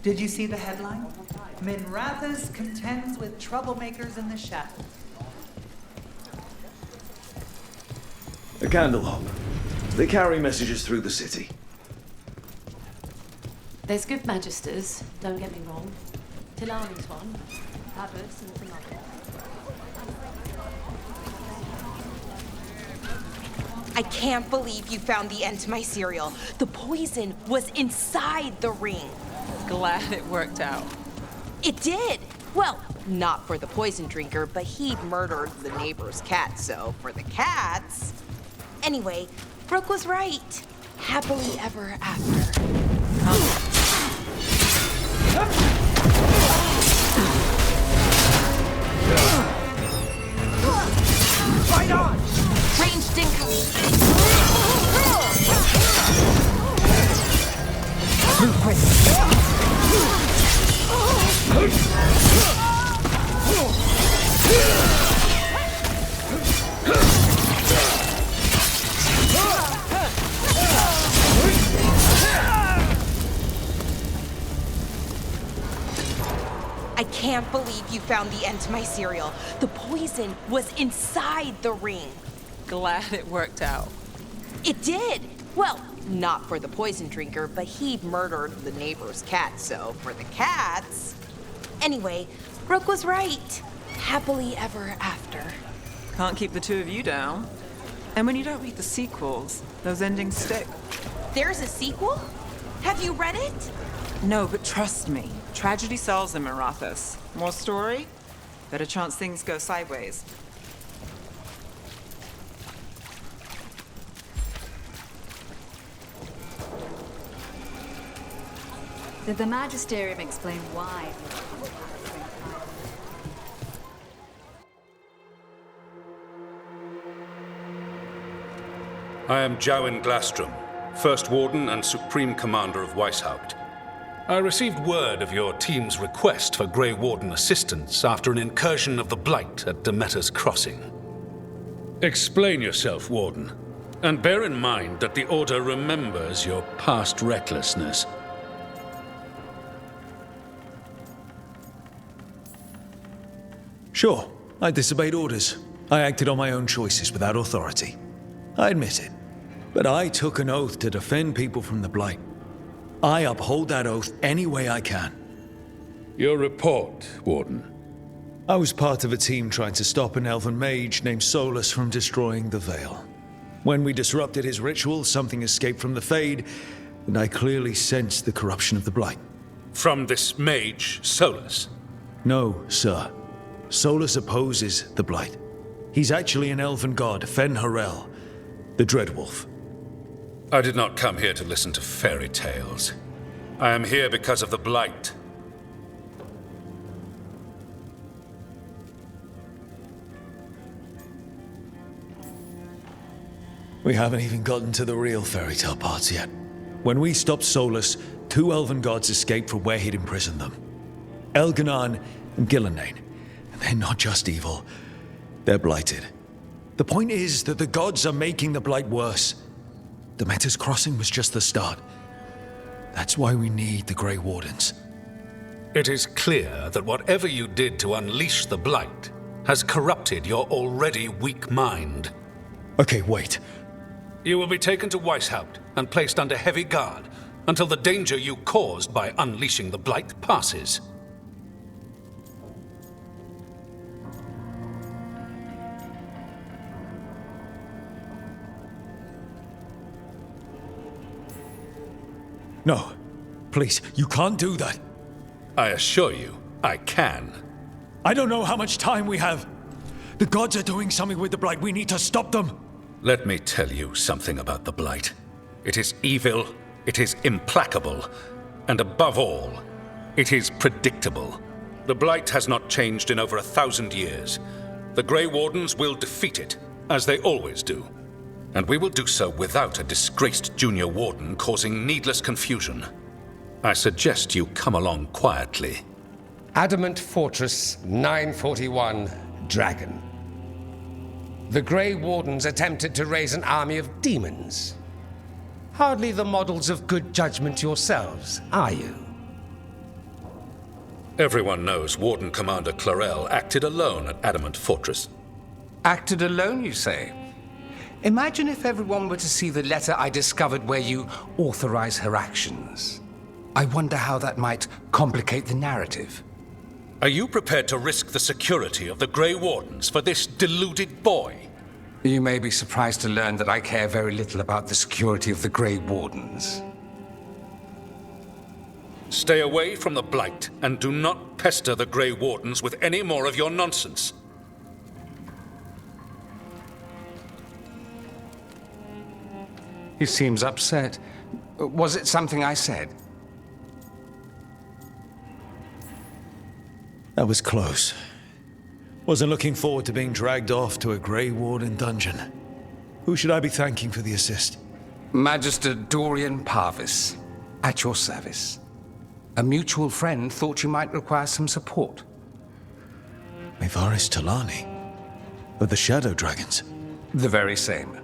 Did you see the headline? Minrathous contends with troublemakers in the shadows. A candle hop. They carry messages through the city. There's good magisters, don't get me wrong. Tilani's one, Abbas and some others. I can't believe you found the end to my cereal. The poison was inside the ring. Glad it worked out. It did. Well, not for the poison drinker, but he'd murdered the neighbor's cat, so for the cats... Anyway, Brooke was right. Happily ever after. Fight on! Ranged income. Blueprint. I can't believe you found the end to my cereal. The poison was inside the ring. Glad it worked out. It did. Well, not for the poison drinker, but he'd murdered the neighbor's cat, so for the cats... Anyway, Brooke was right. Happily ever after. Can't keep the two of you down. And when you don't read the sequels, those endings stick. There's a sequel? Have you read it? No, but trust me. Tragedy sells in Minrathous. More story? Better chance things go sideways. Did the Magisterium explain why? I am Jowen Glastrom, First Warden and Supreme Commander of Weishaupt. I received word of your team's request for Grey Warden assistance after an incursion of the Blight at Demeter's Crossing. Explain yourself, Warden, and bear in mind that the Order remembers your past recklessness. Sure, I disobeyed orders. I acted on my own choices without authority. I admit it. But I took an oath to defend people from the Blight. I uphold that oath any way I can. Your report, Warden. I was part of a team trying to stop an elven mage named Solus from destroying the Veil. When we disrupted his ritual, something escaped from the Fade, and I clearly sensed the corruption of the Blight. From this mage, Solus? No, sir. Solus opposes the Blight. He's actually an elven god, Fen Harel, the Dreadwolf. I did not come here to listen to fairy tales. I am here because of the Blight. We haven't even gotten to the real fairy tale parts yet. When we stopped Solus, two elven gods escaped from where he'd imprisoned them. Elganan and Gillenane. And they're not just evil, they're blighted. The point is that the gods are making the Blight worse. Demeter's Crossing was just the start. That's why we need the Grey Wardens. It is clear that whatever you did to unleash the Blight has corrupted your already weak mind. Okay, wait. You will be taken to Weishaupt and placed under heavy guard until the danger you caused by unleashing the Blight passes. No, please, you can't do that. I assure you, I can. I don't know how much time we have. The gods are doing something with the Blight. We need to stop them. Let me tell you something about the Blight. It is evil, it is implacable, and above all, it is predictable. The Blight has not changed in over 1,000 years. The Grey Wardens will defeat it, as they always do. And we will do so without a disgraced junior warden causing needless confusion. I suggest you come along quietly. Adamant Fortress 941, Dragon. The Grey Wardens attempted to raise an army of demons. Hardly the models of good judgment yourselves, are you? Everyone knows Warden Commander Clarel acted alone at Adamant Fortress. Acted alone, you say? Imagine if everyone were to see the letter I discovered where you authorize her actions. I wonder how that might complicate the narrative. Are you prepared to risk the security of the Grey Wardens for this deluded boy? You may be surprised to learn that I care very little about the security of the Grey Wardens. Stay away from the Blight, and do not pester the Grey Wardens with any more of your nonsense. He seems upset. Was it something I said? That was close. Wasn't looking forward to being dragged off to a Grey Warden dungeon. Who should I be thanking for the assist? Magister Dorian Parvis, at your service. A mutual friend thought you might require some support. Maevaris Talani? Of the Shadow Dragons? The very same.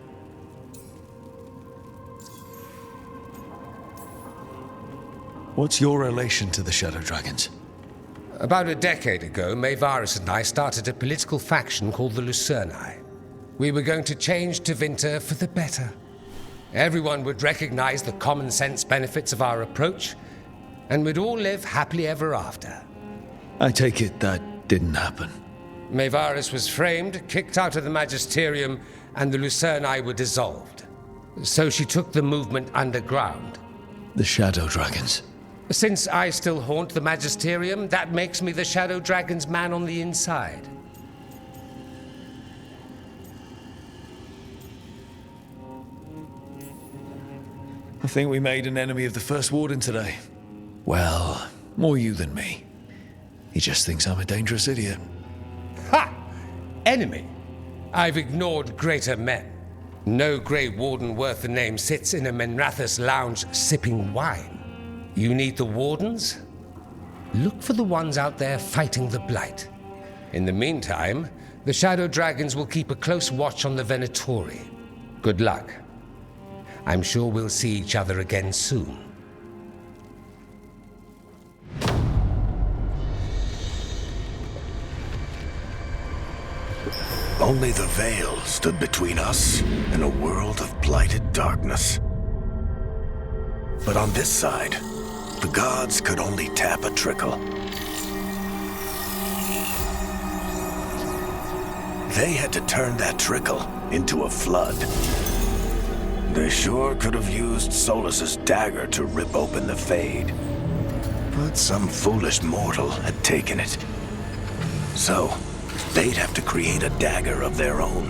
What's your relation to the Shadow Dragons? About a decade ago, Maevaris and I started a political faction called the Lucerni. We were going to change Tevinter for the better. Everyone would recognize the common sense benefits of our approach, and we'd all live happily ever after. I take it that didn't happen. Maevaris was framed, kicked out of the Magisterium, and the Lucerni were dissolved. So she took the movement underground. The Shadow Dragons. Since I still haunt the Magisterium, that makes me the Shadow Dragon's man on the inside. I think we made an enemy of the First Warden today. Well, more you than me. He just thinks I'm a dangerous idiot. Ha! Enemy? I've ignored greater men. No Grey Warden worth the name sits in a Menrathus lounge sipping wine. You need the Wardens? Look for the ones out there fighting the Blight. In the meantime, the Shadow Dragons will keep a close watch on the Venatori. Good luck. I'm sure we'll see each other again soon. Only the veil stood between us and a world of blighted darkness. But on this side, the gods could only tap a trickle. They had to turn that trickle into a flood. They sure could have used Solus's dagger to rip open the Fade. But some foolish mortal had taken it. So, they'd have to create a dagger of their own.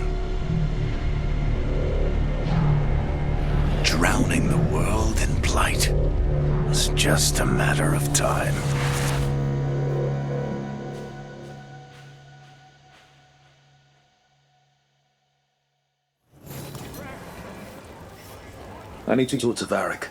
Drowning the world in blight was just a matter of time. I need to talk to Varric.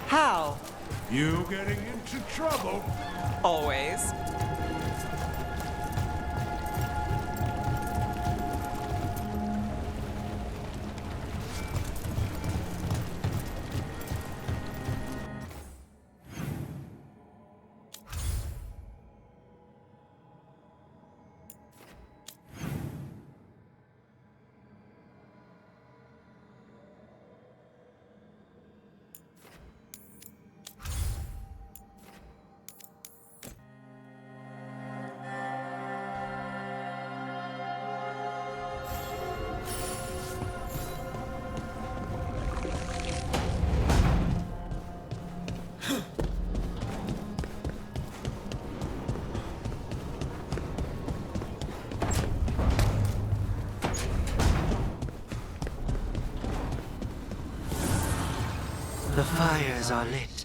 How? You getting into trouble. Always. The fires are lit.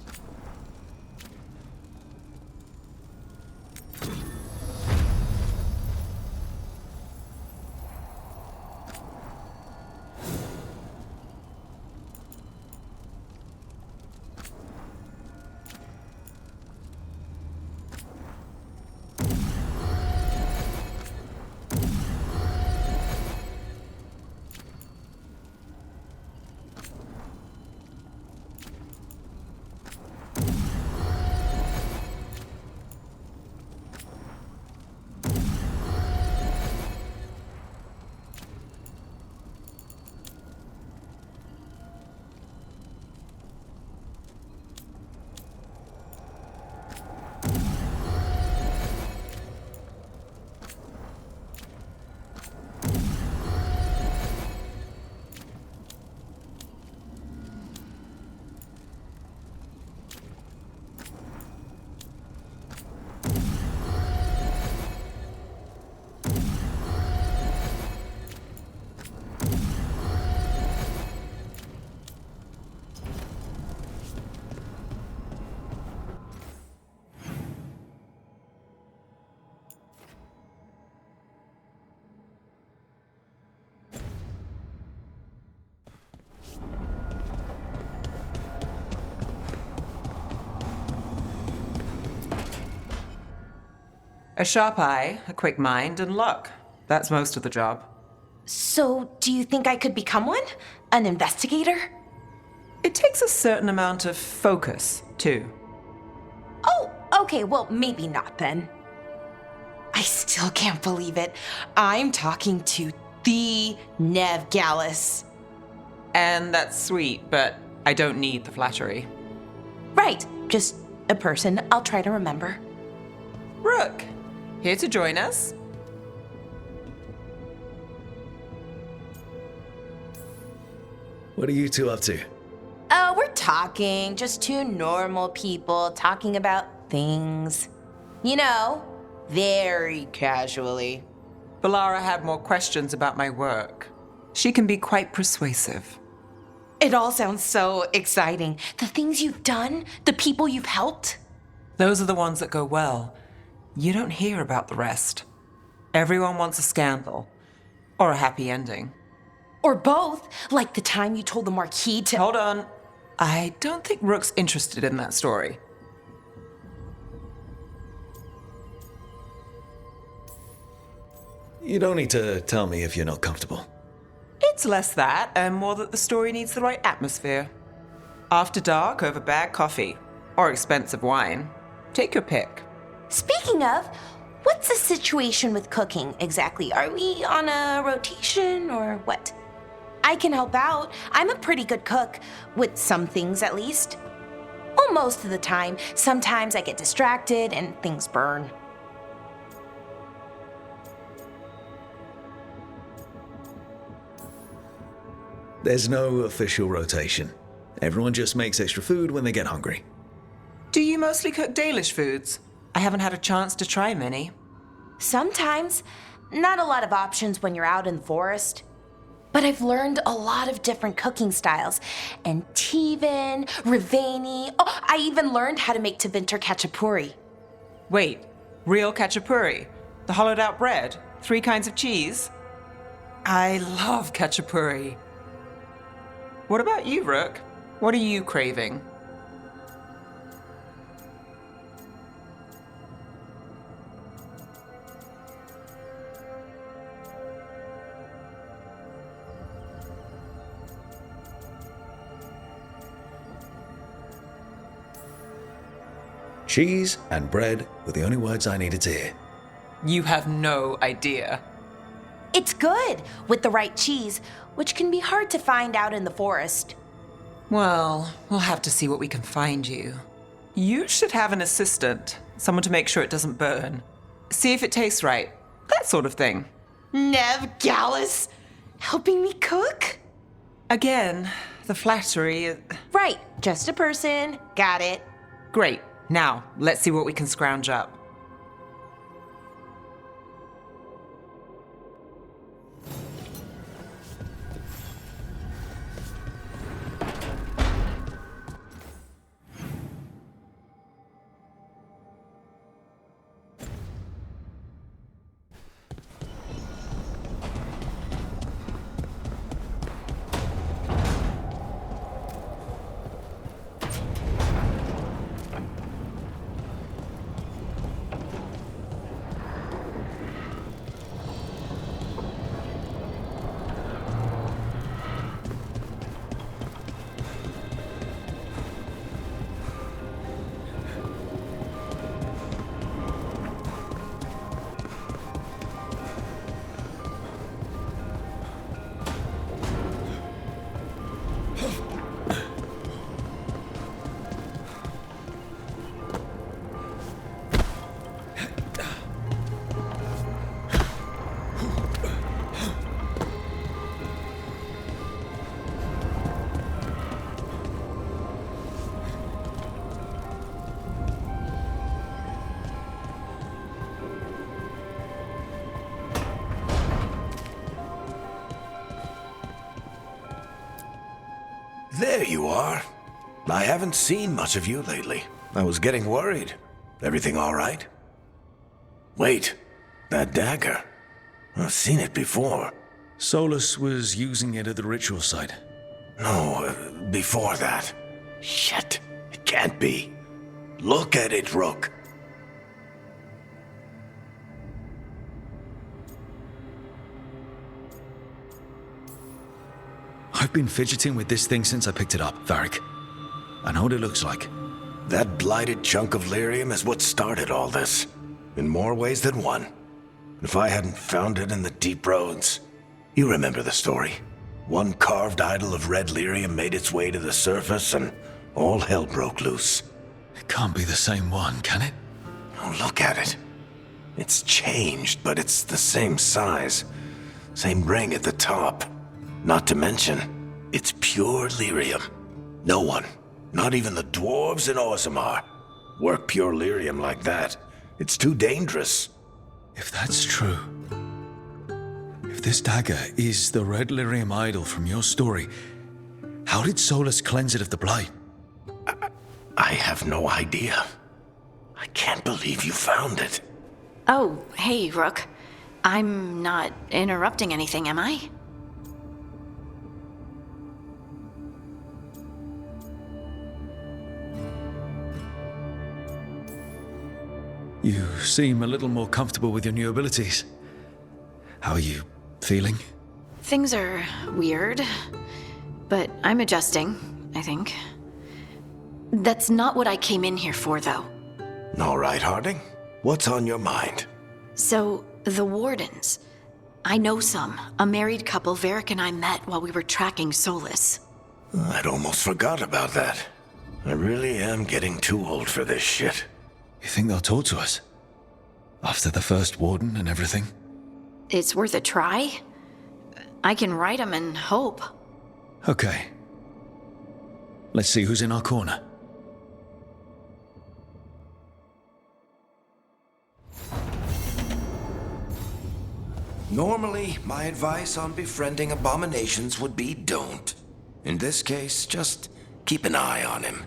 A sharp eye, a quick mind, and luck. That's most of the job. So, do you think I could become one? An investigator? It takes a certain amount of focus, too. Oh, okay, well, maybe not then. I still can't believe it. I'm talking to the Nev Gallus. And that's sweet, but I don't need the flattery. Right, just a person I'll try to remember. Rook, here to join us? What are you two up to? We're talking, just two normal people talking about things. You know, very casually. Balara had more questions about my work. She can be quite persuasive. It all sounds so exciting. The things you've done, the people you've helped. Those are the ones that go well. You don't hear about the rest. Everyone wants a scandal. Or a happy ending. Or both, like the time you told the Marquis to— Hold on. I don't think Rook's interested in that story. You don't need to tell me if you're not comfortable. It's less that, and more that the story needs the right atmosphere. After dark over bad coffee. Or expensive wine. Take your pick. Speaking of, what's the situation with cooking exactly? Are we on a rotation or what? I can help out. I'm a pretty good cook, with some things at least. Well, most of the time. Sometimes I get distracted and things burn. There's no official rotation. Everyone just makes extra food when they get hungry. Do you mostly cook Dalish foods? I haven't had a chance to try many. Sometimes. Not a lot of options when you're out in the forest. But I've learned a lot of different cooking styles. And Tivan, Rivani. Oh, I even learned how to make Tevinter Khachapuri. Wait, real khachapuri? The hollowed out bread? 3 kinds of cheese? I love khachapuri. What about you, Rook? What are you craving? Cheese and bread were the only words I needed to hear. You have no idea. It's good with the right cheese, which can be hard to find out in the forest. Well, we'll have to see what we can find you. You should have an assistant, someone to make sure it doesn't burn. See if it tastes right. That sort of thing. Nev Gallus, helping me cook? Again, the flattery. Right, just a person. Got it. Great. Now, let's see what we can scrounge up. There you are. I haven't seen much of you lately. I was getting worried. Everything all right? Wait, that dagger. I've seen it before. Solus was using it at the ritual site. No, before that. Shit, it can't be. Look at it, Rook. I've been fidgeting with this thing since I picked it up, Varric. I know what it looks like. That blighted chunk of lyrium is what started all this, in more ways than one. If I hadn't found it in the deep roads... You remember the story. One carved idol of red lyrium made its way to the surface and all hell broke loose. It can't be the same one, can it? Oh, look at it. It's changed, but it's the same size. Same ring at the top. Not to mention, it's pure lyrium. No one, not even the dwarves in Orzammar, work pure lyrium like that. It's too dangerous. If that's true... If this dagger is the red lyrium idol from your story, how did Solus cleanse it of the blight? I have no idea. I can't believe you found it. Oh, hey, Rook. I'm not interrupting anything, am I? You seem a little more comfortable with your new abilities. How are you feeling? Things are weird, but I'm adjusting, I think. That's not what I came in here for, though. All right, Harding. What's on your mind? So, the Wardens. I know some. A married couple Varric and I met while we were tracking Solus. I'd almost forgot about that. I really am getting too old for this shit. You think they'll talk to us? After the first Warden and everything? It's worth a try. I can write them and hope. Okay. Let's see who's in our corner. Normally, my advice on befriending abominations would be don't. In this case, just keep an eye on him.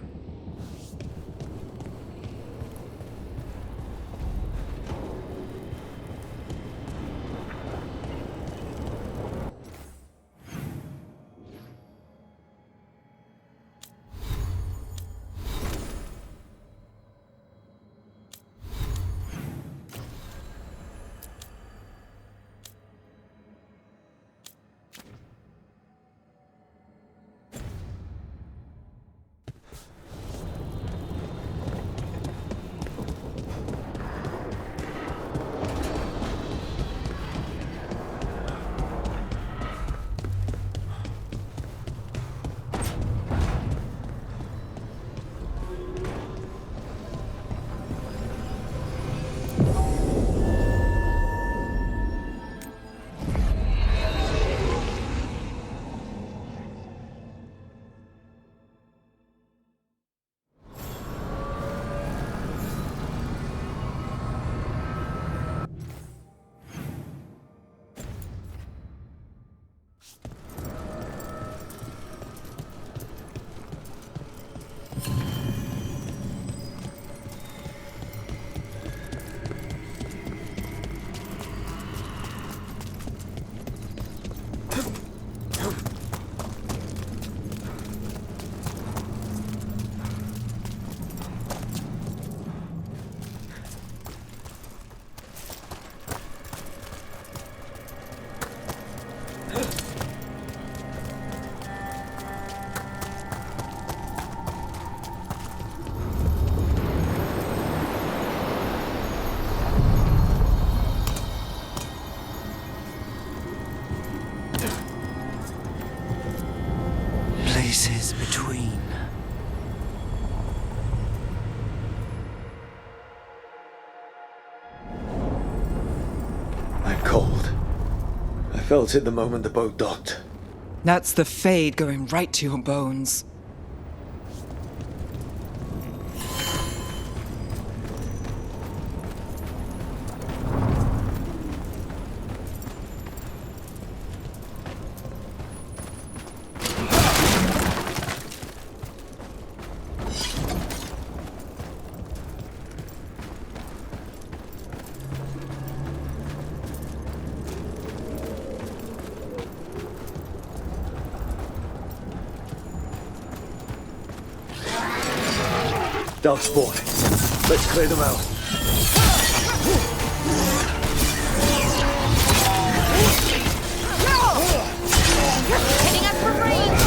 Places between. I'm cold. I felt it the moment the boat docked. That's the Fade going right to your bones. Dark spawn. Let's clear them out. Hitting us from range!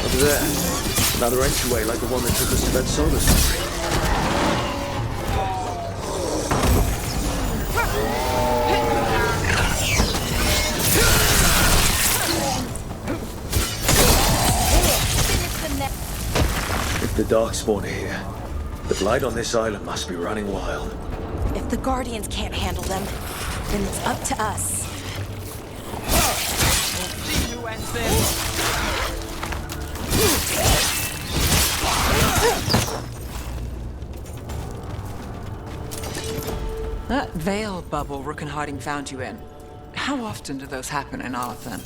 Over there. Another entryway like the one that took us to that solar factory. If the Darkspawn are here, the blight on this island must be running wild. If the Guardians can't handle them, then it's up to us. We'll see who ends this. That veil bubble Rook and Harding found you in. How often do those happen in Arthur?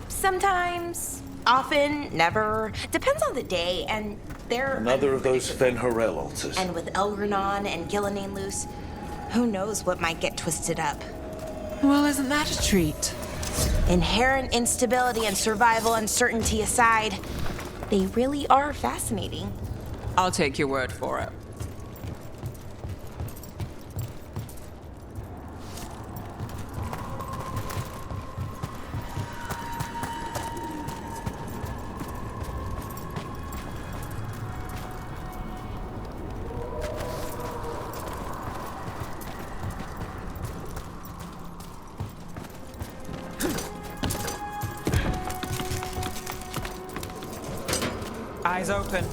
Sometimes, often, never. Depends on the day, and they're... Another of those Fen-Harel altars. And with Elgranon and Gillenane loose, who knows what might get twisted up. Well, isn't that a treat? Inherent instability and survival uncertainty aside, they really are fascinating. I'll take your word for it. Eyes open.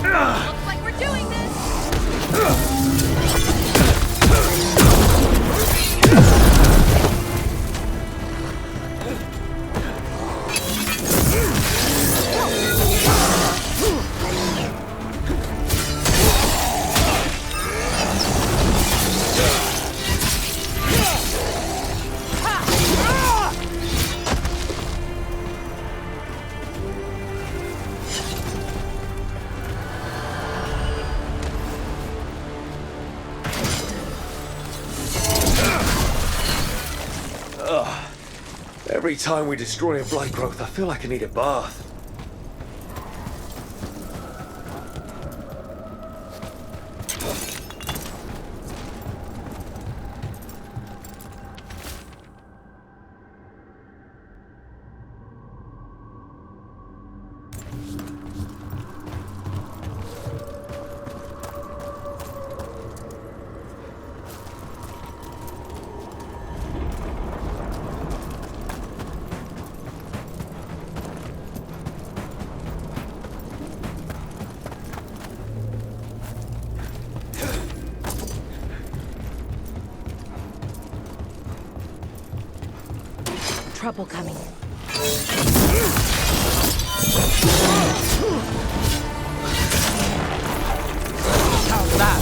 Looks like we're doing this! Every time we destroy a blight growth, I feel like I need a bath. Trouble coming. How's that?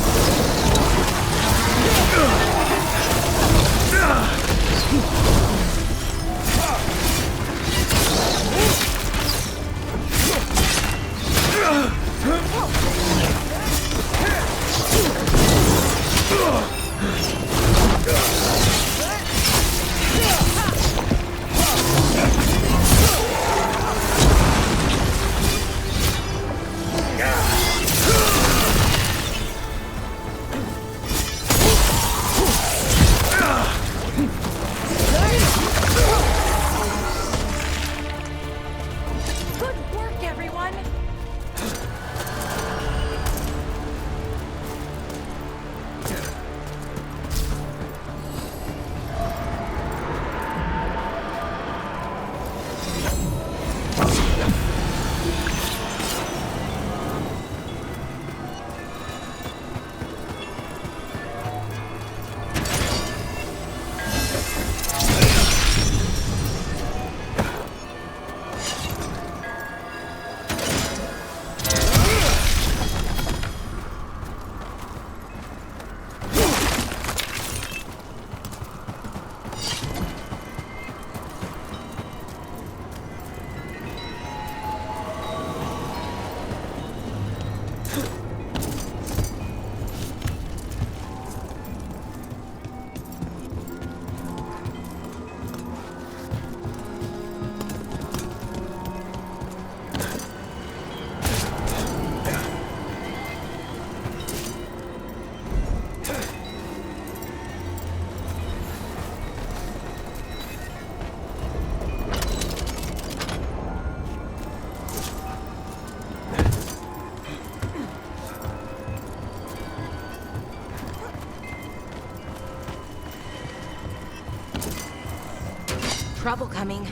trouble coming.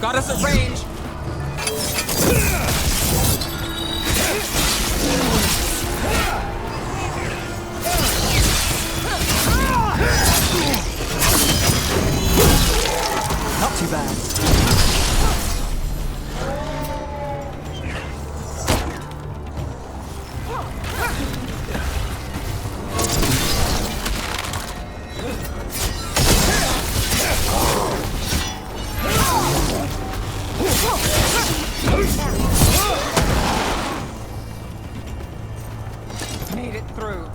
Got us at range! Not too bad. Made it through.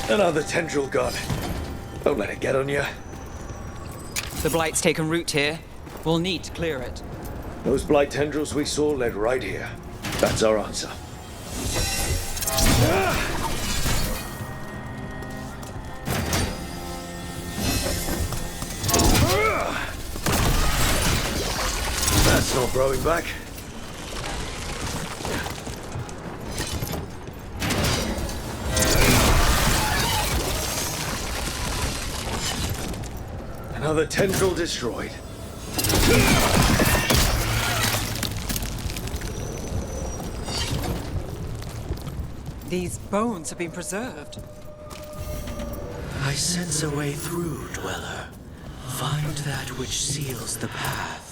Another tendril god. Don't let it get on you. The Blight's taken root here. We'll need to clear it. Those blight tendrils we saw led right here. That's our answer. That's not growing back. Another tendril destroyed. These bones have been preserved. I sense a way through, Dweller. Find that which seals the path.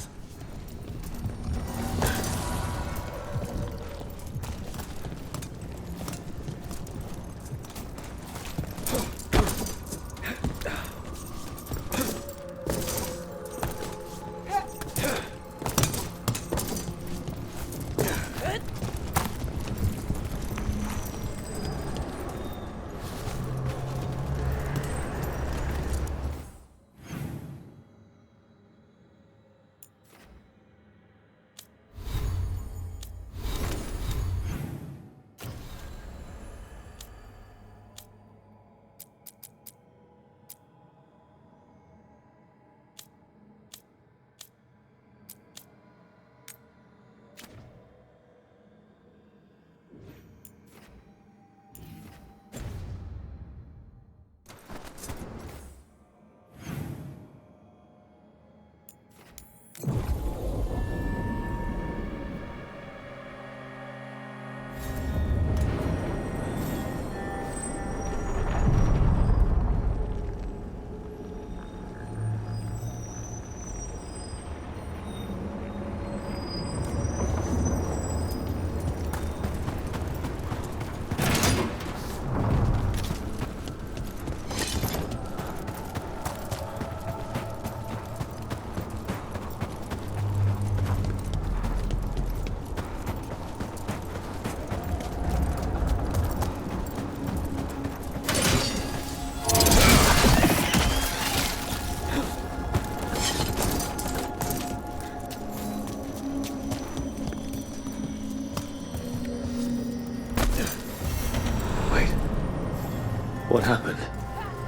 What happened?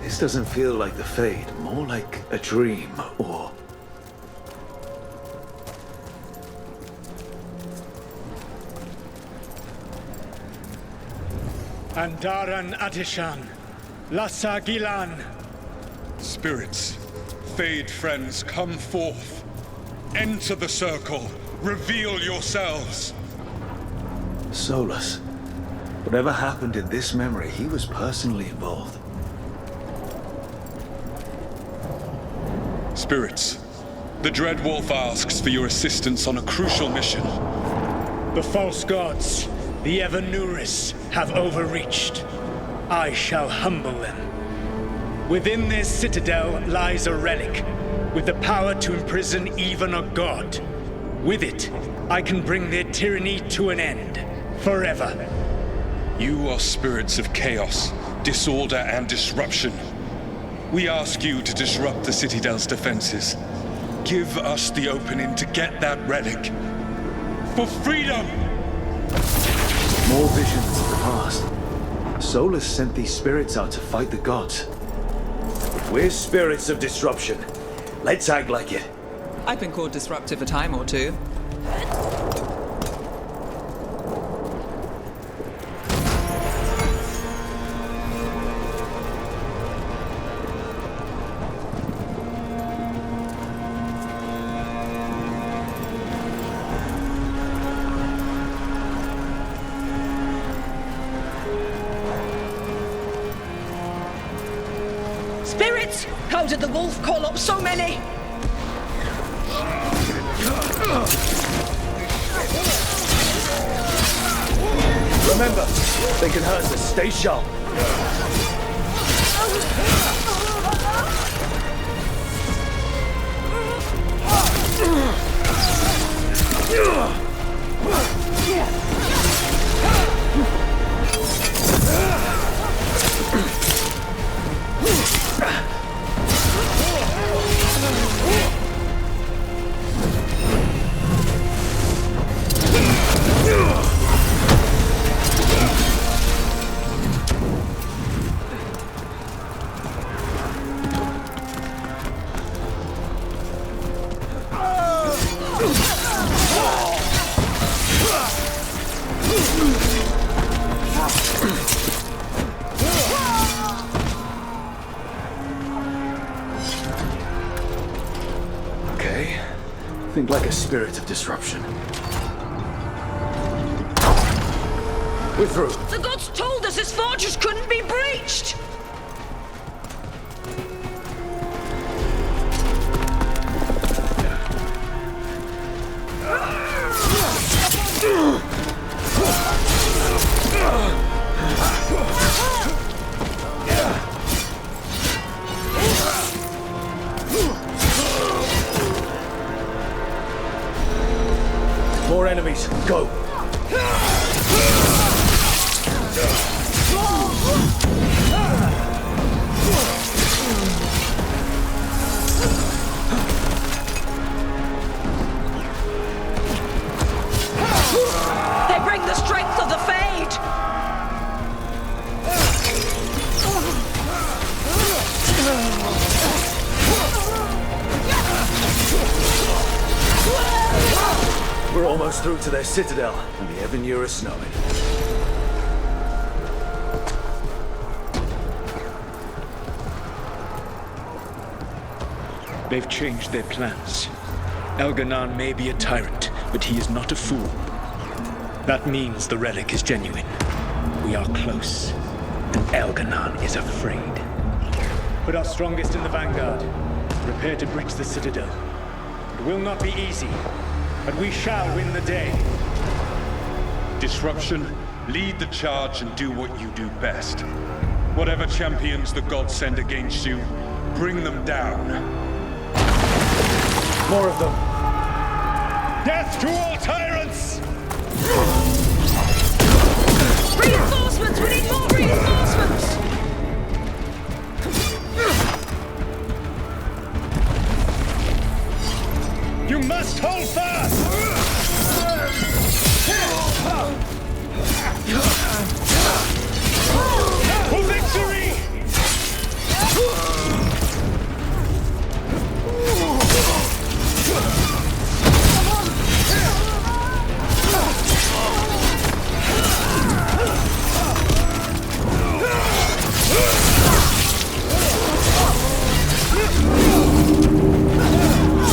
This doesn't feel like the Fade, more like a dream, or... Andaran Atishan, Lassa Gilan. Spirits, Fade friends, come forth. Enter the circle. Reveal yourselves. Solus. Whatever happened in this memory, he was personally involved. Spirits, the Dread Wolf asks for your assistance on a crucial mission. The false gods, the Evanuris, have overreached. I shall humble them. Within this citadel lies a relic, with the power to imprison even a god. With it, I can bring their tyranny to an end, forever. You are spirits of chaos, disorder, and disruption. We ask you to disrupt the Citadel's defenses. Give us the opening to get that relic. For freedom! More visions of the past. Solus sent these spirits out to fight the gods. We're spirits of disruption. Let's act like it. I've been called disruptive a time or two. Spirits! How did the wolf call up so many? Remember, they can hurt us. Stay sharp. Okay. Think like a spirit of disruption. We're through. The gods told us this fortress couldn't be breached! More enemies. Go. They bring the strength of the Fade! We're almost through to their citadel, and the Evanuris know it. They've changed their plans. Elganon may be a tyrant, but he is not a fool. That means the relic is genuine. We are close, and Elganon is afraid. Put our strongest in the vanguard. Prepare to breach the citadel. It will not be easy, but we shall win the day. Disruption, lead the charge and do what you do best. Whatever champions the gods send against you, bring them down. More of them. Death to all tyrants! Reinforcements! We need more reinforcements! You must hold fast! For victory!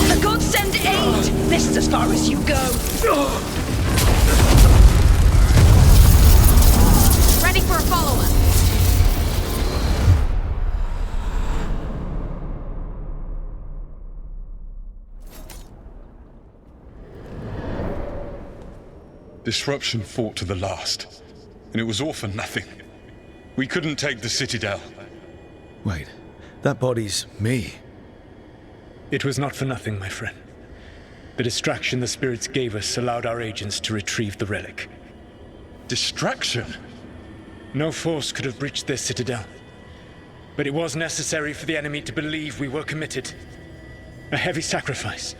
The gods send aid! This is as far as you go! Ready for a follow-up. Disruption fought to the last, and it was all for nothing. We couldn't take the Citadel. Wait, that body's me. It was not for nothing, my friend. The distraction the spirits gave us allowed our agents to retrieve the relic. Distraction? No force could have breached their citadel. But it was necessary for the enemy to believe we were committed. A heavy sacrifice,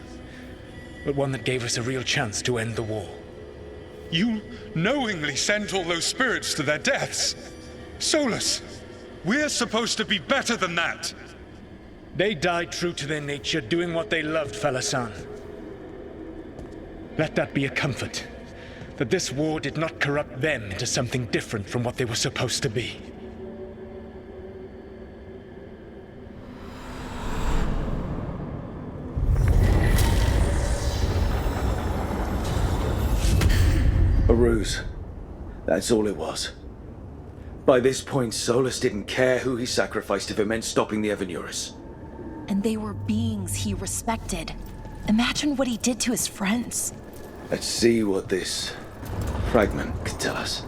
but one that gave us a real chance to end the war. You knowingly sent all those spirits to their deaths. Solus, we're supposed to be better than that. They died true to their nature, doing what they loved, Falasan. Let that be a comfort, that this war did not corrupt them into something different from what they were supposed to be. A ruse. That's all it was. By this point, Solus didn't care who he sacrificed if it meant stopping the Evanurus. And they were beings he respected. Imagine what he did to his friends. Let's see what this fragment could tell us.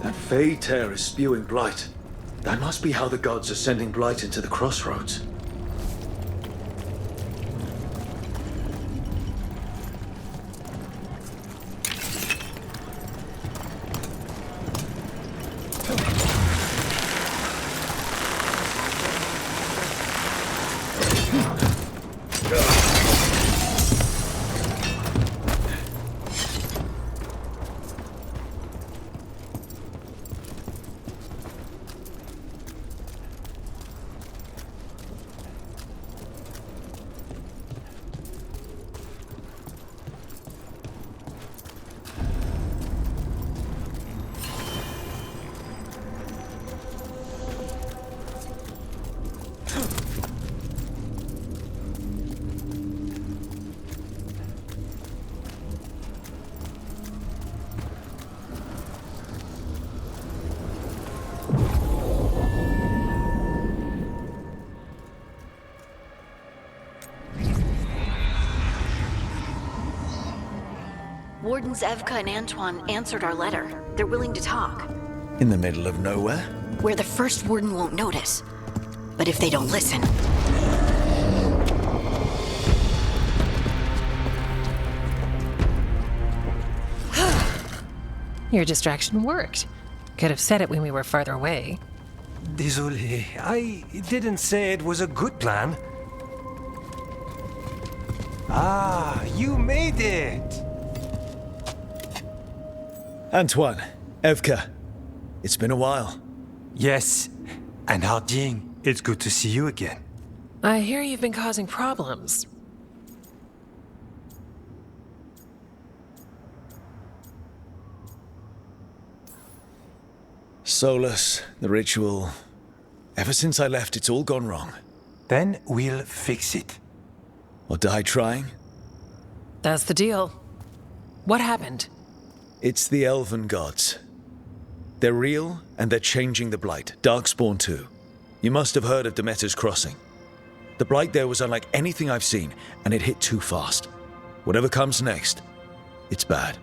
That Fade Tear is spewing blight. That must be how the gods are sending blight into the crossroads. Wardens Evka and Antoine answered our letter. They're willing to talk. In the middle of nowhere? Where the first warden won't notice. But if they don't listen... Your distraction worked. Could have said it when we were farther away. Désolé, I didn't say it was a good plan. Ah, you made it! Antoine, Evka, it's been a while. Yes, and Harding. It's good to see you again. I hear you've been causing problems. Solus, the ritual. Ever since I left, it's all gone wrong. Then we'll fix it. Or die trying? That's the deal. What happened? It's the Elven gods. They're real, and they're changing the Blight. Darkspawn too. You must have heard of Demeter's Crossing. The Blight there was unlike anything I've seen, and it hit too fast. Whatever comes next, it's bad.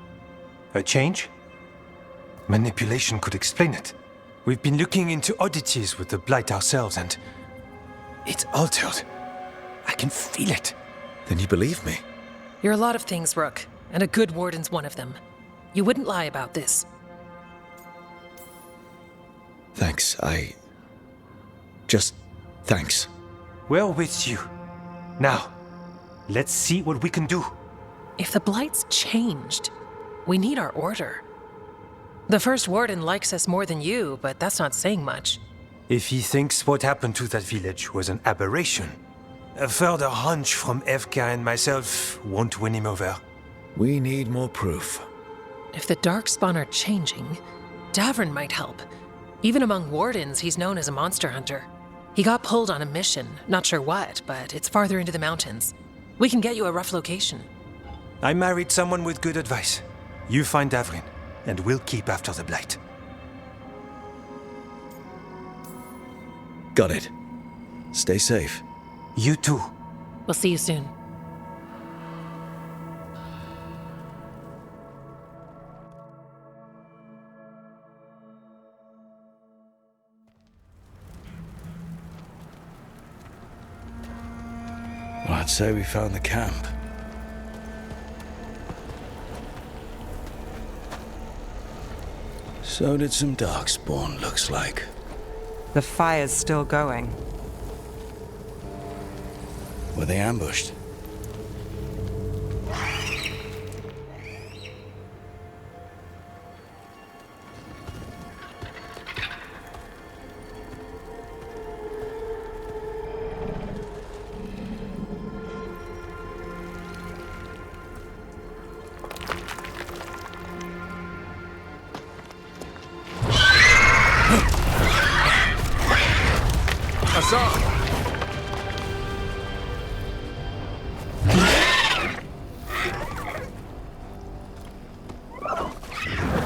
A change? Manipulation could explain it. We've been looking into oddities with the Blight ourselves, and it's altered. I can feel it. Then you believe me? You're a lot of things, Rook, and a good warden's one of them. You wouldn't lie about this. Thanks, thanks. We're with you. Now, let's see what we can do. If the Blight's changed, we need our order. The first warden likes us more than you, but that's not saying much. If he thinks what happened to that village was an aberration, a further hunch from Evka and myself won't win him over. We need more proof. If the Darkspawn are changing, Davrin might help. Even among wardens, he's known as a monster hunter. He got pulled on a mission, not sure what, but it's farther into the mountains. We can get you a rough location. I married someone with good advice. You find Davrin, and we'll keep after the Blight. Got it. Stay safe. You too. We'll see you soon. Well, I'd say we found the camp. So did some Darkspawn, looks like. The fire's still going. Were they ambushed?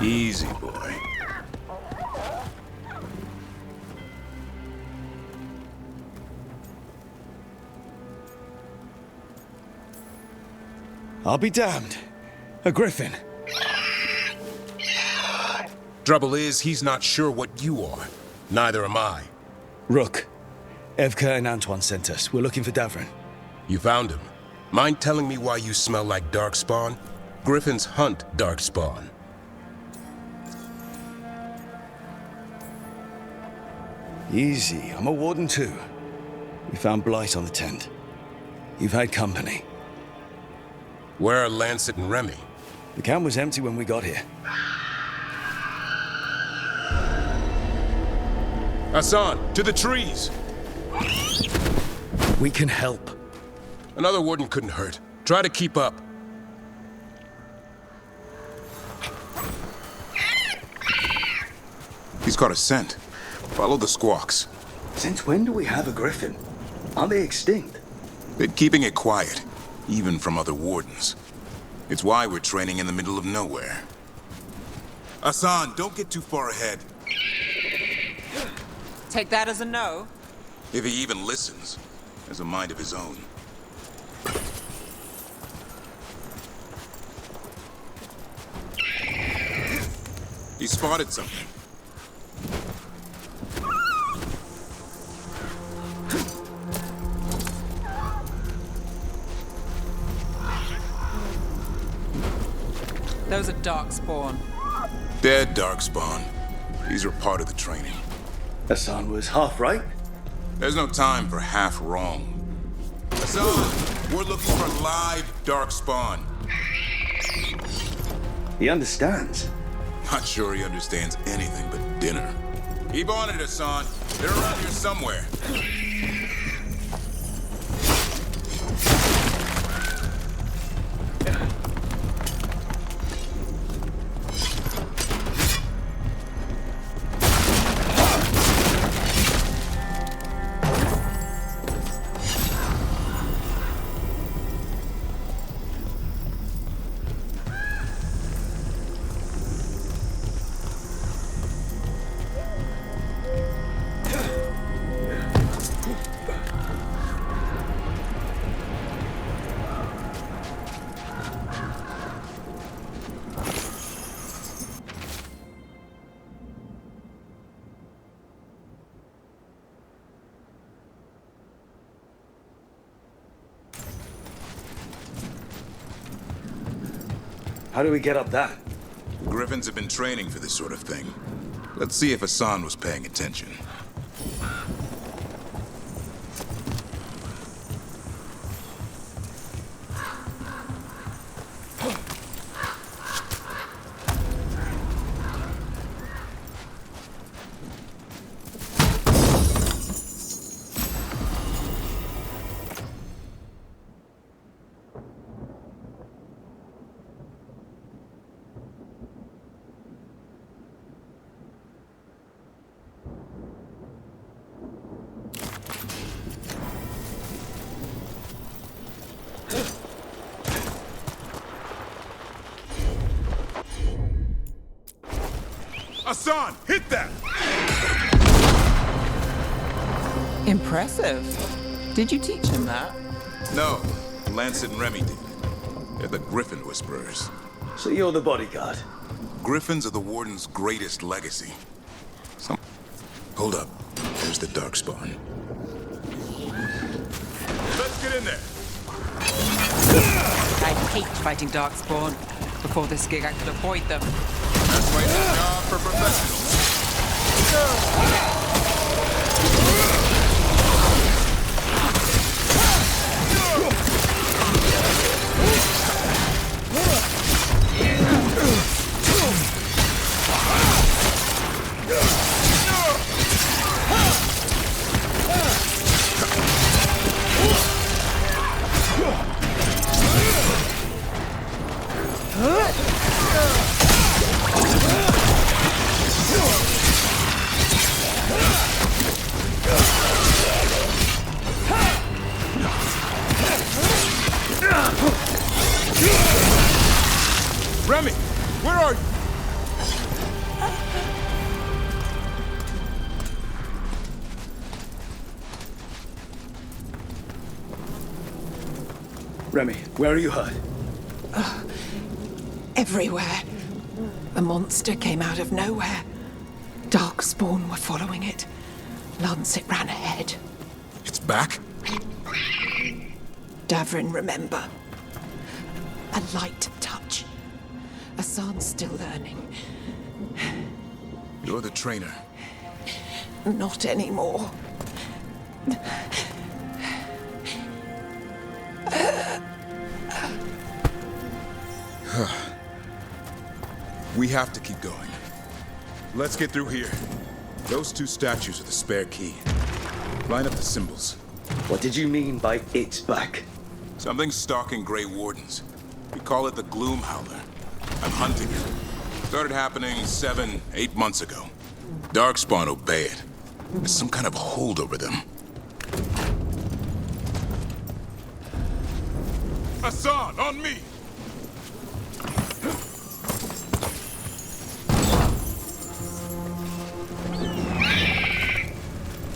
Easy, boy. I'll be damned. A griffin. Trouble is, he's not sure what you are. Neither am I. Rook. Evka and Antoine sent us. We're looking for Davrin. You found him. Mind telling me why you smell like Darkspawn? Griffins hunt Darkspawn. Easy. I'm a warden too. We found Blight on the tent. You've had company. Where are Lancet and Remy? The camp was empty when we got here. Hassan, to the trees! We can help. Another warden couldn't hurt. Try to keep up. He's got a scent. Follow the squawks. Since when do we have a griffin? Aren't they extinct? Been keeping it quiet, even from other wardens. It's why we're training in the middle of nowhere. Hassan, don't get too far ahead. Take that as a no. If he even listens, has a mind of his own. He spotted something. Those are Darkspawn. Dead Darkspawn. These are part of the training. Hassan was half right. There's no time for half wrong. Hassan, we're looking for live Darkspawn. He understands. Not sure he understands anything but dinner. Keep on it, Hassan. They're around here somewhere. How do we get up that? Griffins have been training for this sort of thing. Let's see if Hassan was paying attention. Hassan, hit that! Impressive. Did you teach him that? No, Lancet and Remy did. They're the Griffin Whisperers. So you're the bodyguard? Griffins are the Warden's greatest legacy. Hold up. There's the Darkspawn. Let's get in there. I hate fighting Darkspawn. Before this gig, I could avoid them. That's why it's a job for professionals. Remy, where are you? Remy, where are you hurt? Everywhere. The monster came out of nowhere. Darkspawn were following it. Lancet ran ahead. It's back? Davrin, remember. A light touch. Hassan's still learning. You're the trainer. Not anymore. We have to keep going. Let's get through here. Those two statues are the spare key. Line up the symbols. What did you mean by it's back? Something's stalking Grey Wardens. We call it the Gloom Howler. I'm hunting it. Started happening 7, 8 months ago. Darkspawn obey it. There's some kind of hold over them. Hassan, on me!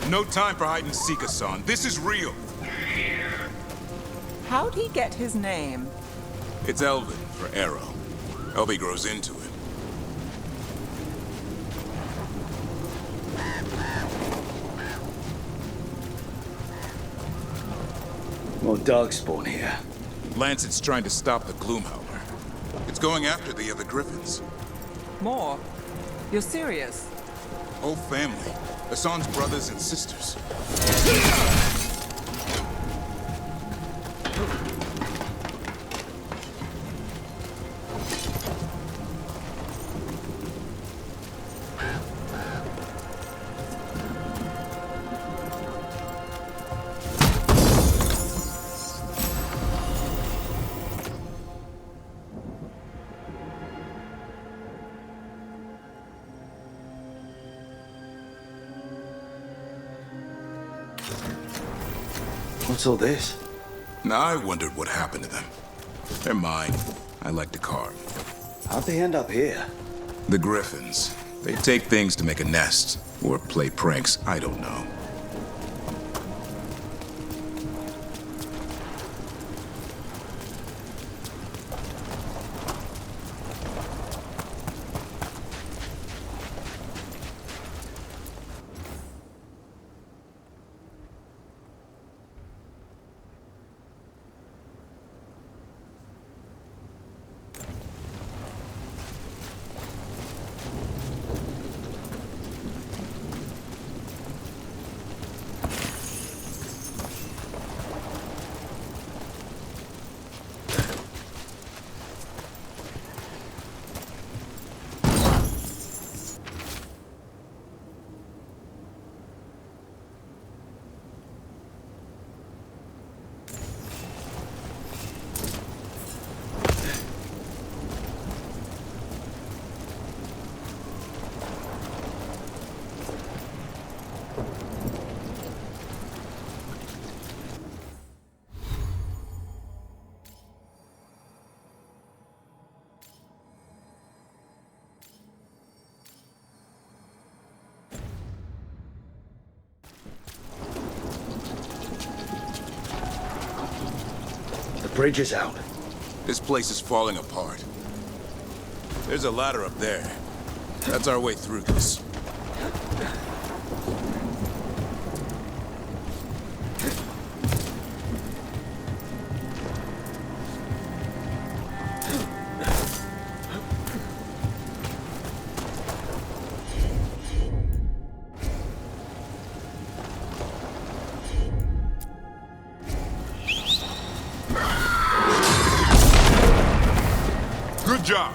No time for hide and seek, Hassan. This is real. How'd he get his name? It's Elven for arrow. Elby grows into it. More Darkspawn here. Lancet's trying to stop the Gloom Howler. It's going after the other Griffins. More? You're serious? Whole family. Hassan's brothers and sisters. What's all this? Now I wondered what happened to them. They're mine. I like to carve. How'd they end up here? The Griffins. They take things to make a nest, or play pranks, I don't know. The bridge is out. This place is falling apart. There's a ladder up there. That's our way through this. Good job.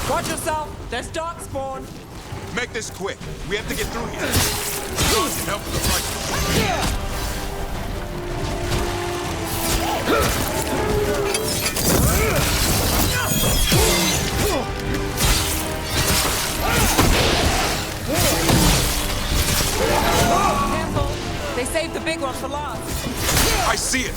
Watch yourself! There's darkspawn! Make this quick. We have to get through here. John can help with the fight. Careful! They saved the big one for last. I see it.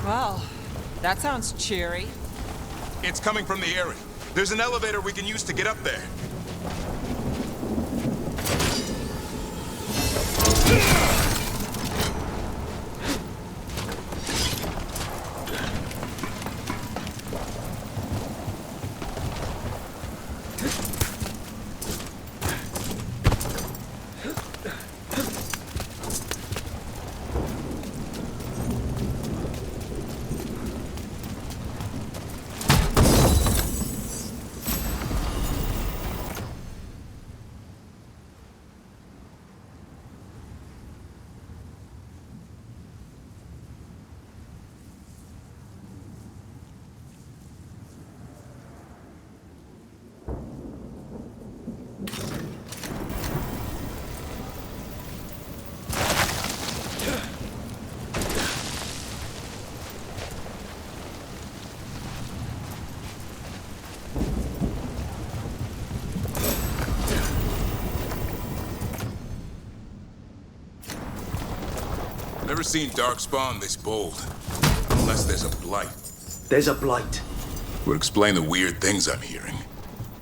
Well, that sounds cheery. It's coming from the area. There's an elevator we can use to get up there. Never seen Darkspawn this bold. Unless there's a blight. There's a blight. Would explain the weird things I'm hearing.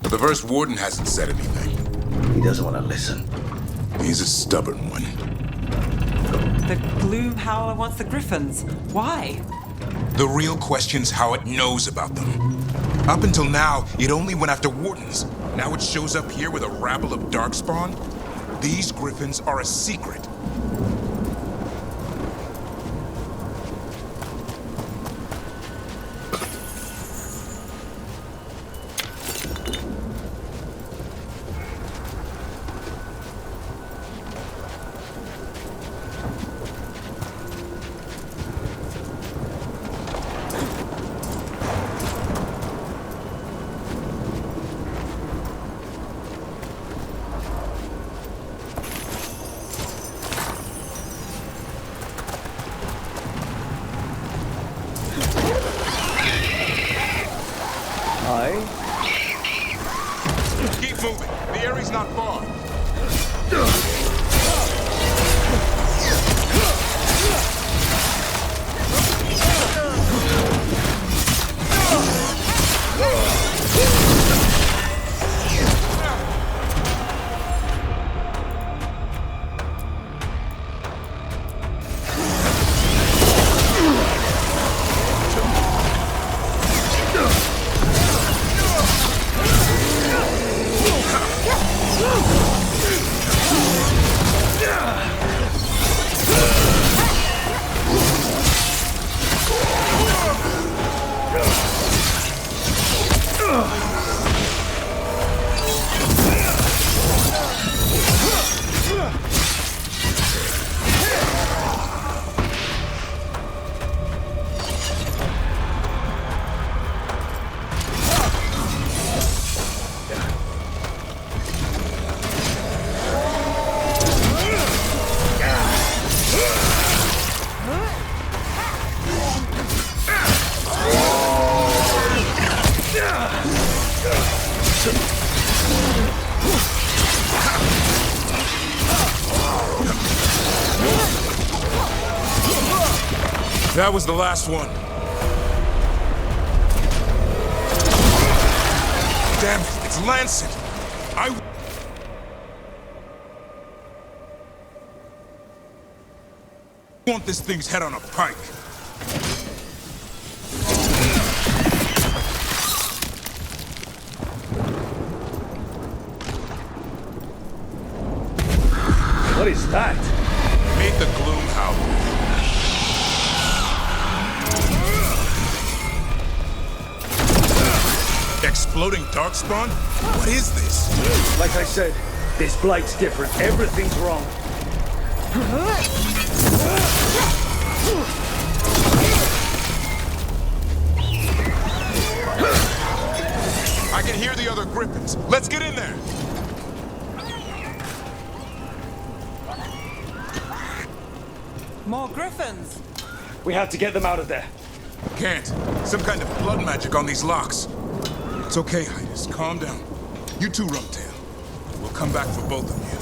But the first warden hasn't said anything. He doesn't want to listen. He's a stubborn one. The Gloom Howler wants the Griffins. Why? The real question's how it knows about them. Up until now, it only went after wardens. Now it shows up here with a rabble of Darkspawn? These Griffins are a secret. Keep moving. The area's not far. That was the last one. Damn it, it's Lancet! I want this thing's head on a pike. What is that? Meet the Gloom Howler. Exploding Darkspawn? What is this? Like I said, this blight's different. Everything's wrong. I can hear the other Griffins. Let's get in there. More Griffins! We have to get them out of there. Can't. Some kind of blood magic on these locks. It's okay, Hydas. Calm down. You too, Rumtail. We'll come back for both of you.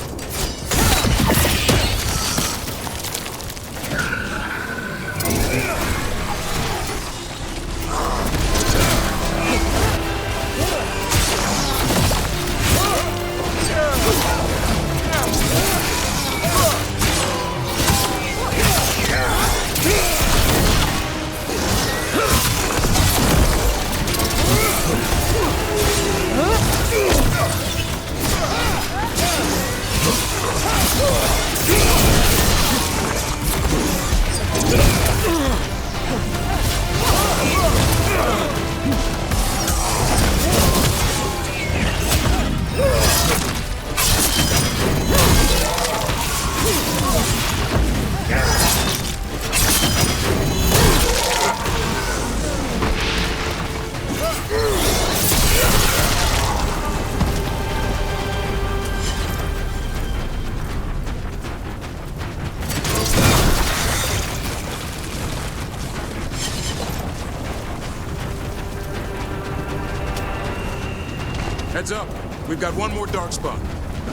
Heads up. We've got one more Darkspawn.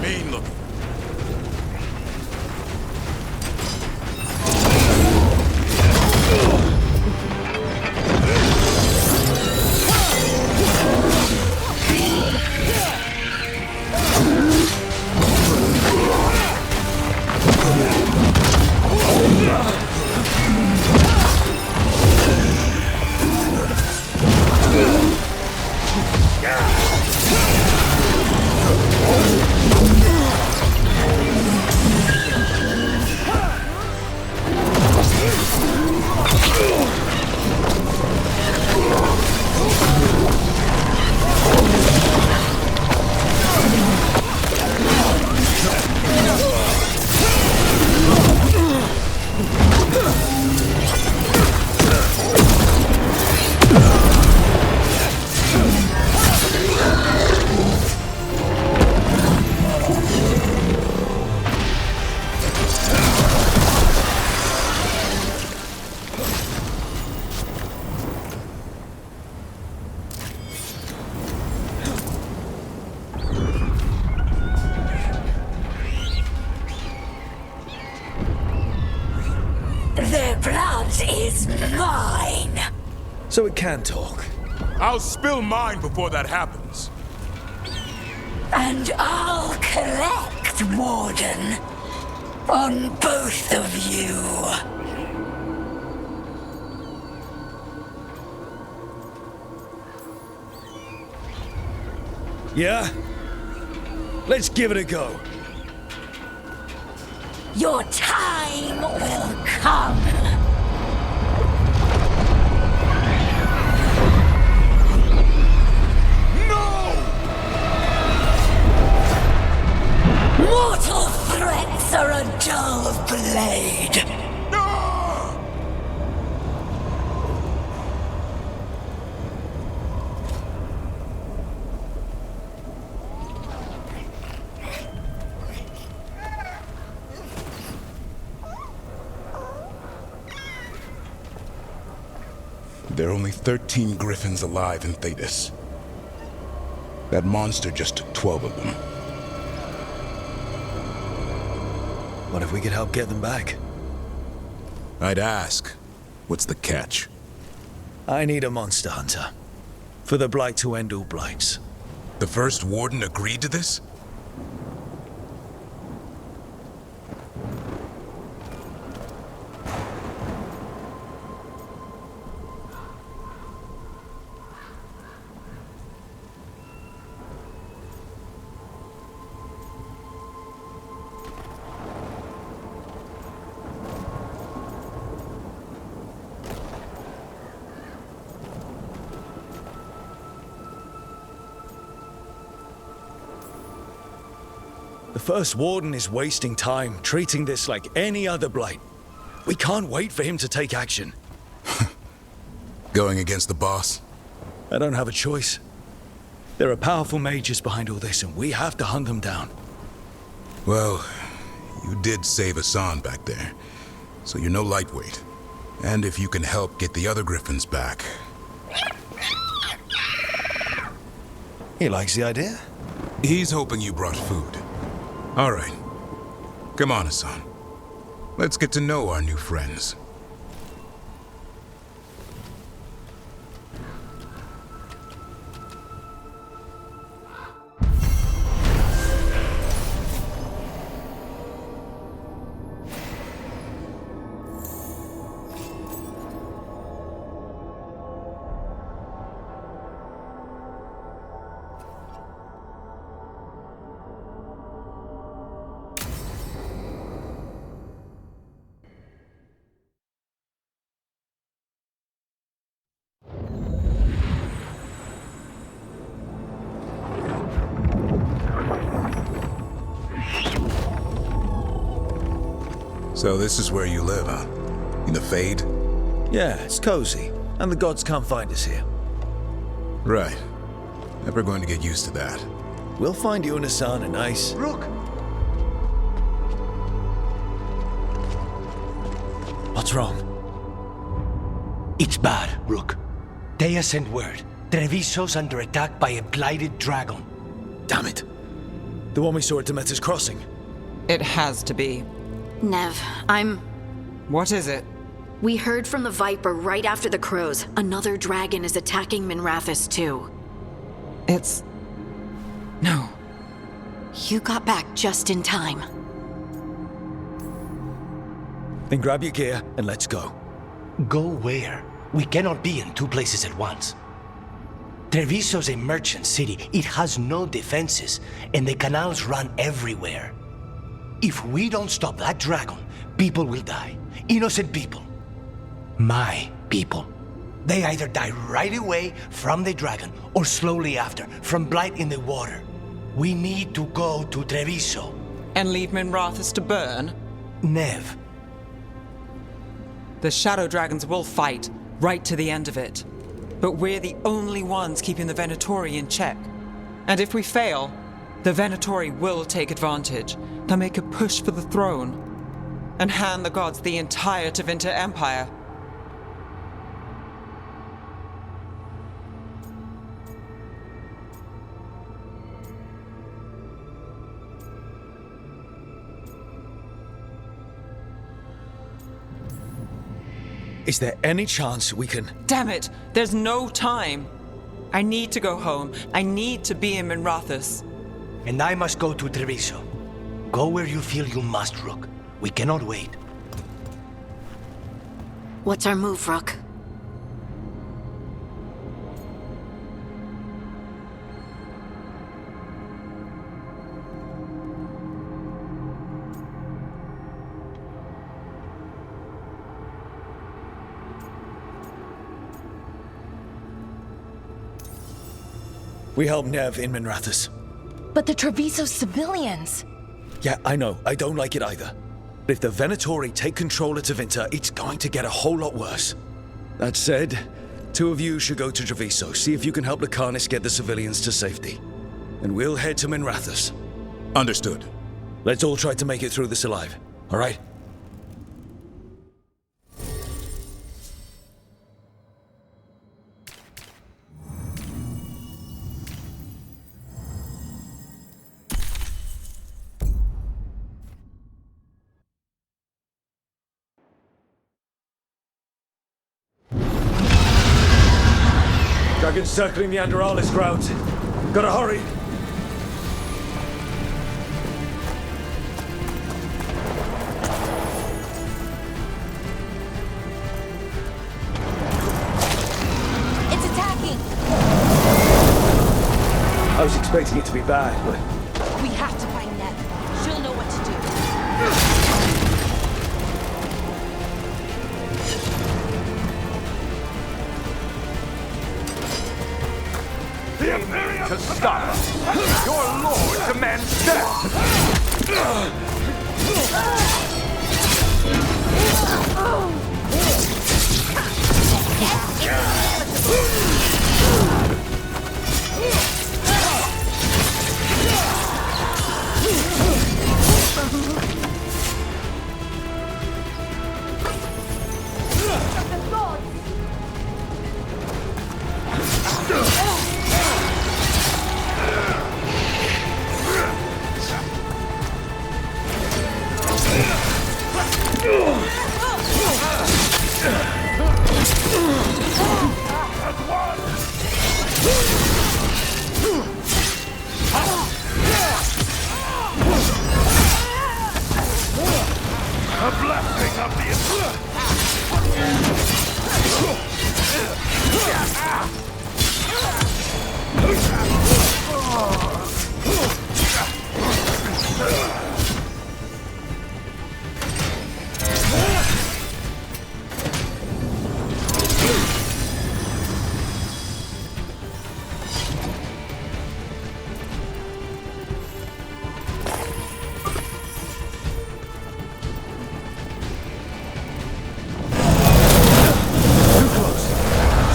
Mean looking. mine! So it can talk. I'll spill mine before that happens. And I'll collect, Warden, on both of you. Yeah? Let's give it a go. Your time will come. Mortal threats are a dull blade. There are only 13 griffins alive in Thetis. That monster just took 12 of them. What if we could help get them back? I'd ask, what's the catch? I need a monster hunter. For the Blight to end all blights. The first warden agreed to this? The First Warden is wasting time treating this like any other blight. We can't wait for him to take action. Going against the boss? I don't have a choice. There are powerful mages behind all this, and we have to hunt them down. Well, you did save Hassan back there, so you're no lightweight. And if you can help get the other griffins back... He likes the idea. He's hoping you brought food. All right. Come on, Hassan. Let's get to know our new friends. So this is where you live, huh? In the Fade? Yeah, it's cozy. And the gods can't find us here. Right. Never going to get used to that. We'll find you and Hassan a nice... Rook! What's wrong? It's bad, Rook. Dea sent word. Treviso's under attack by a blighted dragon. Damn it. The one we saw at Demeter's Crossing. It has to be. Nev, What is it? We heard from the Viper right after the crows. Another dragon is attacking Minrathous too. No. You got back just in time. Then grab your gear and let's go. Go where? We cannot be in two places at once. Treviso's a merchant city. It has no defenses, and the canals run everywhere. If we don't stop that dragon, people will die. Innocent people. My people. They either die right away from the dragon, or slowly after, from blight in the water. We need to go to Treviso. And leave Minrathous to burn? Nev. The Shadow Dragons will fight, right to the end of it. But we're the only ones keeping the Venatori in check. And if we fail, the Venatori will take advantage. They'll make a push for the throne. And hand the gods the entire Tevinter Empire. Is there any chance we can... Damn it! There's no time! I need to go home. I need to be in Minrathous. And I must go to Treviso. Go where you feel you must, Rook. We cannot wait. What's our move, Rook? We help Nev in Minrathous. But the Treviso civilians! Yeah, I know. I don't like it either. But if the Venatori take control of Tevinter, it's going to get a whole lot worse. That said, 2 of you should go to Treviso, see if you can help the Carnis get the civilians to safety. And we'll head to Minrathous. Understood. Let's all try to make it through this alive, all right? Dragons circling the Anderalis grounds. Gotta hurry. It's attacking! I was expecting it to be bad, but... We have to find Nev. She'll know what to do. The Imperium to stop us! Your lord demands death! A blessing of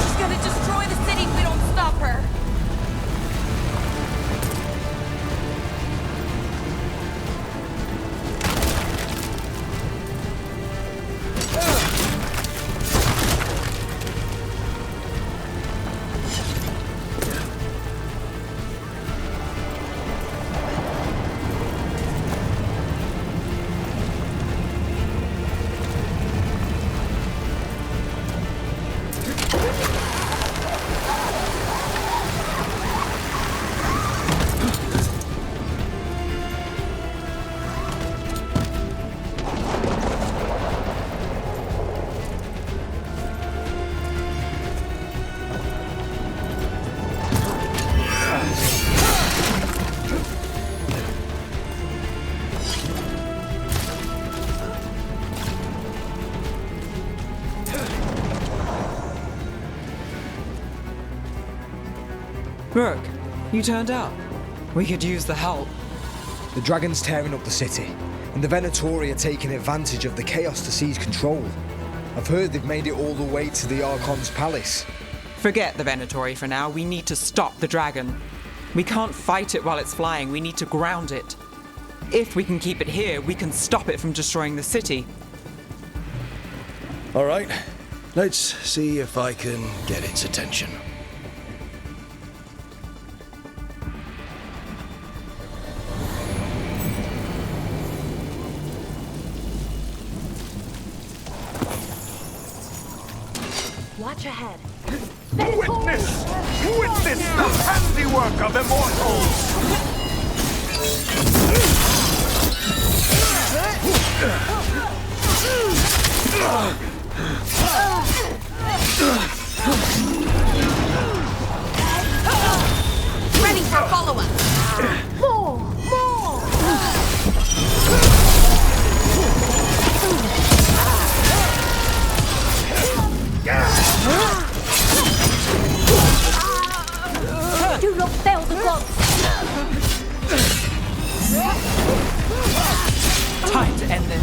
She's gonna destroy the city if we don't stop her! Rook, you turned up. We could use the help. The Dragon's tearing up the city, and the Venatori are taking advantage of the chaos to seize control. I've heard they've made it all the way to the Archon's palace. Forget the Venatori for now. We need to stop the dragon. We can't fight it while it's flying. We need to ground it. If we can keep it here, we can stop it from destroying the city. All right, let's see if I can get its attention. Watch ahead. Witness! Witness the handiwork of immortals! Ready for follow-up. More! More! Do not fail the gods! Time to end this.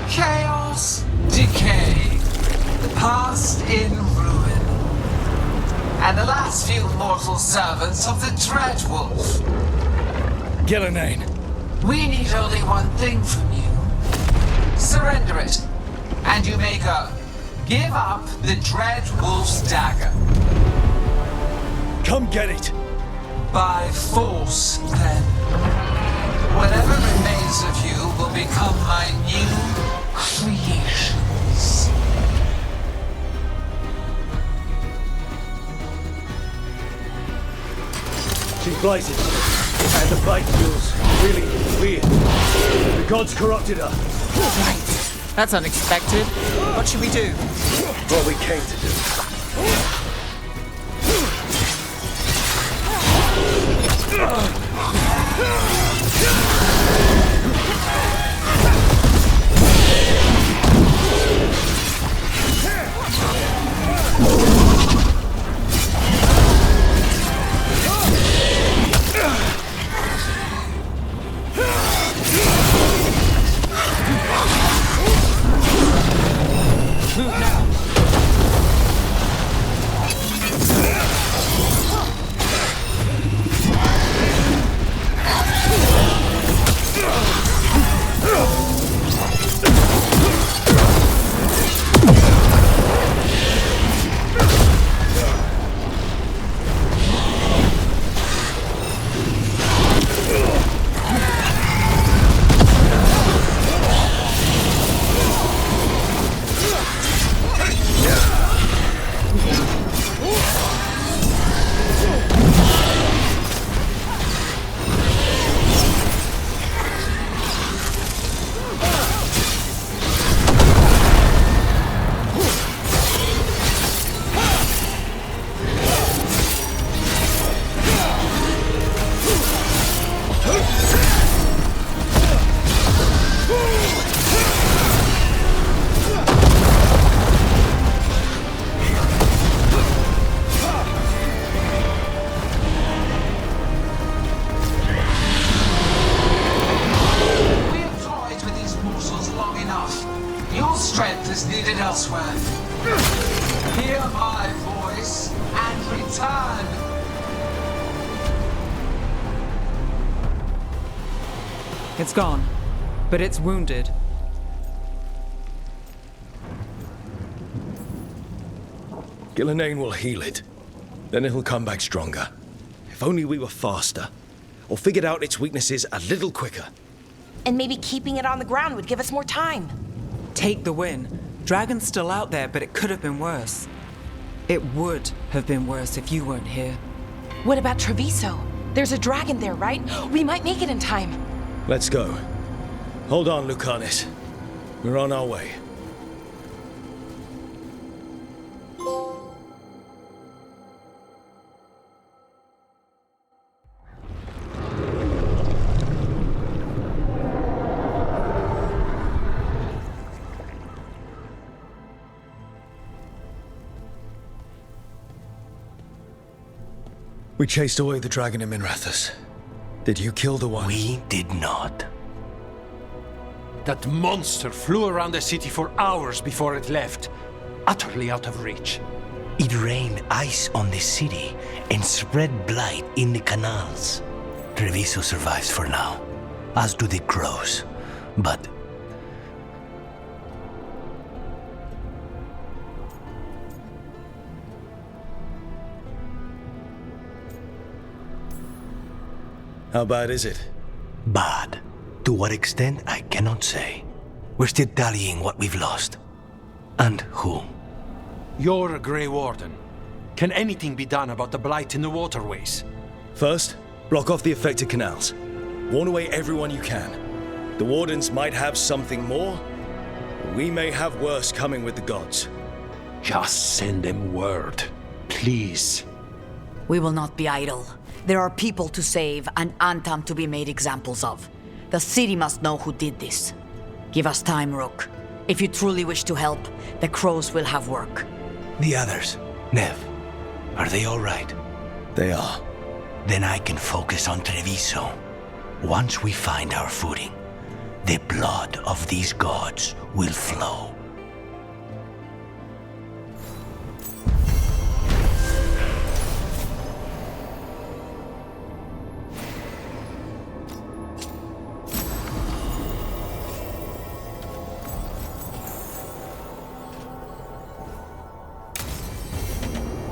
Chaos, decay, the past in ruin, and the last few mortal servants of the Dreadwolf. Gillenane. We need only one thing from you. Surrender it, and you may go. Give up the Dreadwolf's dagger. Come get it. By force, then. Whatever remains of you will become my new creations. She's blighted, and the blight feels really weird. The gods corrupted her. Right. That's unexpected. What should we do? What we came to do. strength is needed elsewhere. Hear my voice and return. It's gone, but it's wounded. Gillenane will heal it. Then it'll come back stronger. If only we were faster. Or figured out its weaknesses a little quicker. And maybe keeping it on the ground would give us more time. Take the win. Dragon's still out there, but it could have been worse. It would have been worse if you weren't here. What about Treviso? There's a dragon there, right? We might make it in time. Let's go. Hold on, Lucanis. We're on our way. We chased away the dragon in Minrathous. Did you kill the one? We did not. That monster flew around the city for hours before it left, utterly out of reach. It rained ice on the city and spread blight in the canals. Treviso survives for now, as do the crows. But How bad is it? Bad. To what extent, I cannot say. We're still tallying what we've lost. And who. You're a Grey Warden. Can anything be done about the blight in the waterways? First, block off the affected canals. Warn away everyone you can. The Wardens might have something more. We may have worse coming with the gods. Just send them word, please. We will not be idle. There are people to save and Antam to be made examples of. The city must know who did this. Give us time, Rook. If you truly wish to help, the crows will have work. The others, Nev, are they all right? They are. Then I can focus on Treviso. Once we find our footing, the blood of these gods will flow.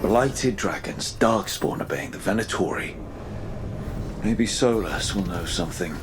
Blighted dragons, Darkspawn obeying the Venatori. Maybe Solus will know something.